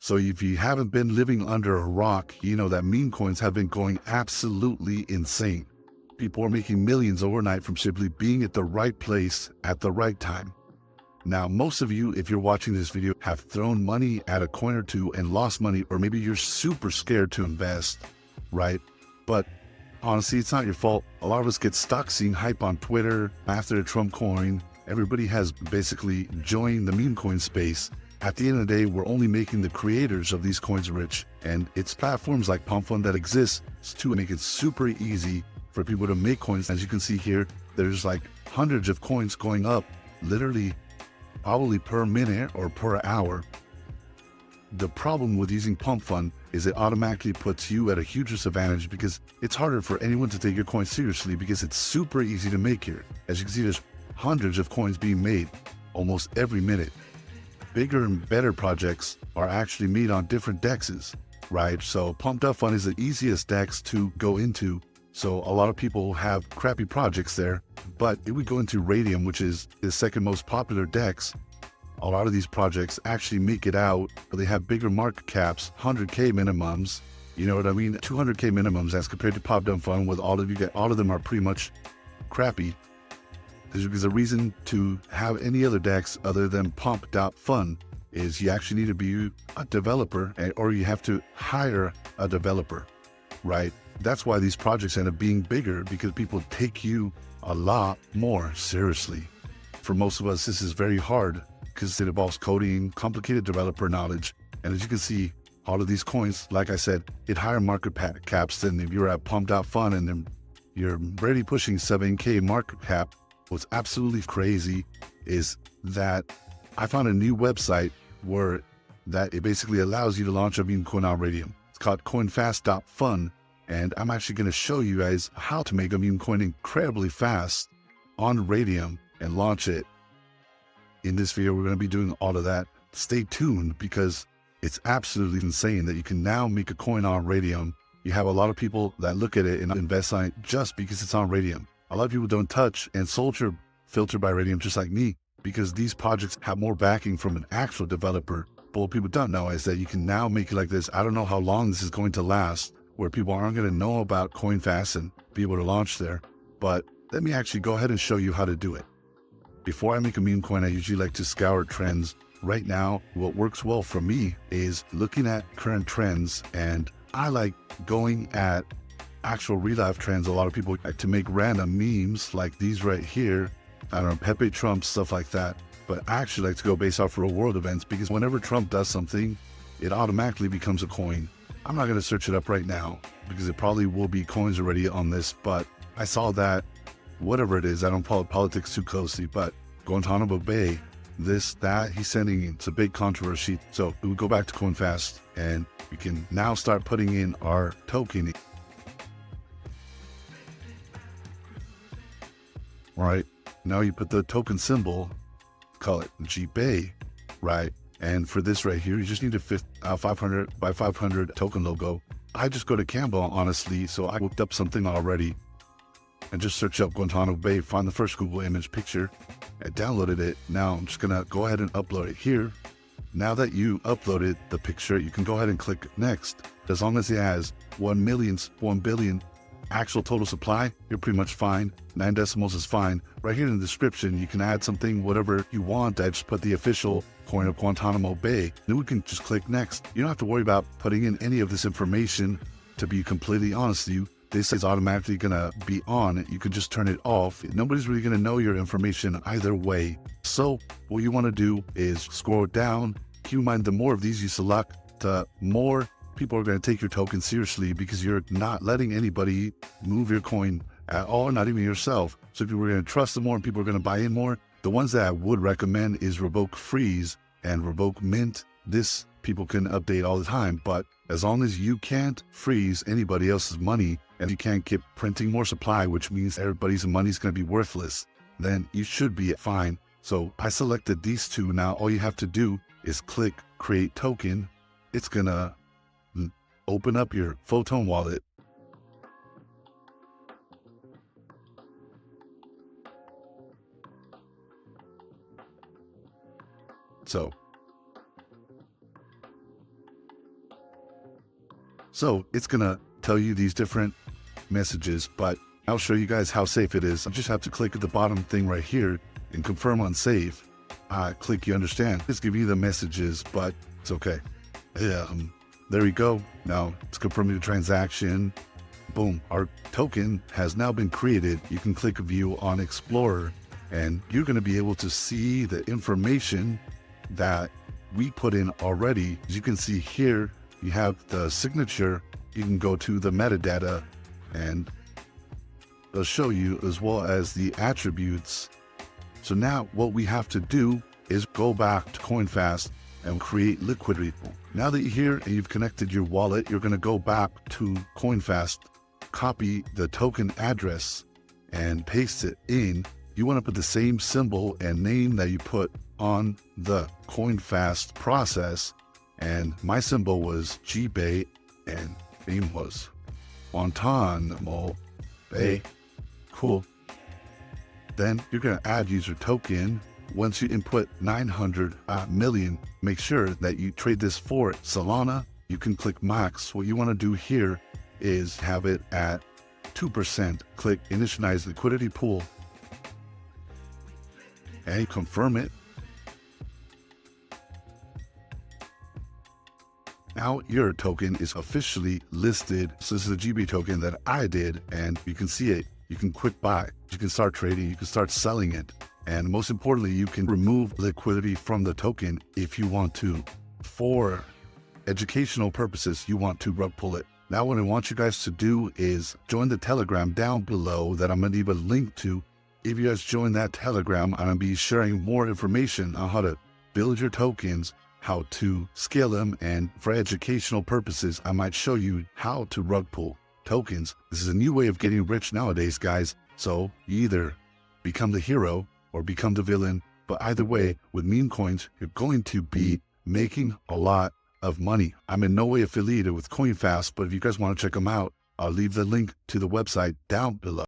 So if you haven't been living under a rock, you know that meme coins have been going absolutely insane. People are making millions overnight from simply being at the right place at the right time. Now, most of you, if you're watching this video, have thrown money at a coin or two and lost money, or maybe you're super scared to invest, right? But honestly, it's not your fault. A lot of us get stuck seeing hype on Twitter after the Trump coin. Everybody has basically joined the meme coin space. At the end of the day, we're only making the creators of these coins rich, and it's platforms like Pump.Fun that exists to make it super easy for people to make coins. As you can see here, there's like hundreds of coins going up, literally probably per minute or per hour. The problem with using Pump.Fun is it automatically puts you at a huge disadvantage because it's harder for anyone to take your coin seriously because it's super easy to make here. As you can see, there's hundreds of coins being made almost every minute. Bigger and better projects are actually made on different dexes, right? So Pump.Fun is the easiest dex to go into. So a lot of people have crappy projects there, but if we go into Raydium, which is the second most popular dex, a lot of these projects actually make it out, but they have bigger market caps, 100K minimums, you know what I mean? 200K minimums as compared to Pump.Fun, with all of them are pretty much crappy. There's a reason to have any other dex other than Pump.Fun is you actually need to be a developer, or you have to hire a developer, right? That's why these projects end up being bigger, because people take you a lot more seriously. For most of us, this is very hard because it involves coding, complicated developer knowledge. And as you can see, all of these coins, like I said, hit higher market caps than if you're at Pump.Fun and then you're already pushing 7K market cap. What's absolutely crazy is that I found a new website where it basically allows you to launch a meme coin on Raydium. It's called CoinFast.fun. And I'm actually going to show you guys how to make a meme coin incredibly fast on Raydium and launch it. In this video, we're going to be doing all of that. Stay tuned because it's absolutely insane that you can now make a coin on Raydium. You have a lot of people that look at it and invest on it just because it's on Raydium. A lot of people don't touch and Soldier filtered by Raydium just like me, because these projects have more backing from an actual developer. But what people don't know is that you can now make it like this. I don't know how long this is going to last, where people aren't going to know about CoinFast and be able to launch there. But let me actually go ahead and show you how to do it. Before I make a meme coin, I usually like to scour trends. Right now, what works well for me is looking at current trends, and I like going at actual real life trends. A lot of people like to make random memes like these right here. I don't know, Pepe Trump, stuff like that. But I actually like to go based off real world events, because whenever Trump does something, it automatically becomes a coin. I'm not going to search it up right now because it probably will be coins already on this, but I saw that, whatever it is, I don't follow politics too closely, but Guantanamo Bay, he's sending, it's a big controversy. So we go back to CoinFast and we can now start putting in our token. All right, now you put the token symbol, call it GBay, right? And for this right here, you just need a 500 by 500 token logo. I just go to Canva, honestly, so I looked up something already and just search up Guantanamo Bay, find the first Google image picture, and downloaded it. Now I'm just gonna go ahead and upload it here. Now that you uploaded the picture, you can go ahead and click next. As long as it has 1 billion actual total supply, you're pretty much fine. 9 decimals is fine. Right here in the description, you can add something, whatever you want. I just put the official coin of Guantanamo Bay. Then we can just click next. You don't have to worry about putting in any of this information. To be completely honest with you, this is automatically gonna be on. You can just turn it off. Nobody's really gonna know your information either way. So what you wanna do is scroll down. Keep in mind, the more of these you select, the more people are going to take your token seriously, because you're not letting anybody move your coin at all, not even yourself. So if you were going to trust them more and people are going to buy in more, the ones that I would recommend is Revoke Freeze and Revoke Mint. This people can update all the time, but as long as you can't freeze anybody else's money and you can't keep printing more supply, which means everybody's money is going to be worthless, then you should be fine. So I selected these two. Now all you have to do is click Create Token. It's going to open up your Photon wallet. So So it's gonna tell you these different messages, but I'll show you guys how safe it is. I just have to click at the bottom thing right here and confirm on safe. Click you understand. Just give you the messages, but it's okay. There we go. Now it's confirming the transaction. Boom, our token has now been created. You can click view on Explorer and you're going to be able to see the information that we put in already. As you can see here, you have the signature. You can go to the metadata and it'll show you, as well as the attributes. So now what we have to do is go back to CoinFast and create liquidity. Now that you're here and you've connected your wallet, you're going to go back to CoinFast, copy the token address and paste it in. You want to put the same symbol and name that you put on the CoinFast process. And my symbol was GBay and name was Guantanamo Bay. Cool. Then you're going to add user token. Once you input 900 million, make sure that you trade this for Solana. You can click max. What you want to do here is have it at 2%. Click initialize liquidity pool and confirm it. Now your token is officially listed. So this is a GB token that I did, and you can see it. You can quick buy. You can start trading. You can start selling it. And most importantly, you can remove liquidity from the token if you want to. For educational purposes, you want to rug pull it. Now what I want you guys to do is join the Telegram down below that I'm going to leave a link to. If you guys join that Telegram, I'm going to be sharing more information on how to build your tokens, how to scale them, and for educational purposes, I might show you how to rug pull tokens. This is a new way of getting rich nowadays, guys. So you either become the hero or become the villain. But either way, with meme coins, you're going to be making a lot of money. I'm in no way affiliated with CoinFast, but if you guys want to check them out, I'll leave the link to the website down below.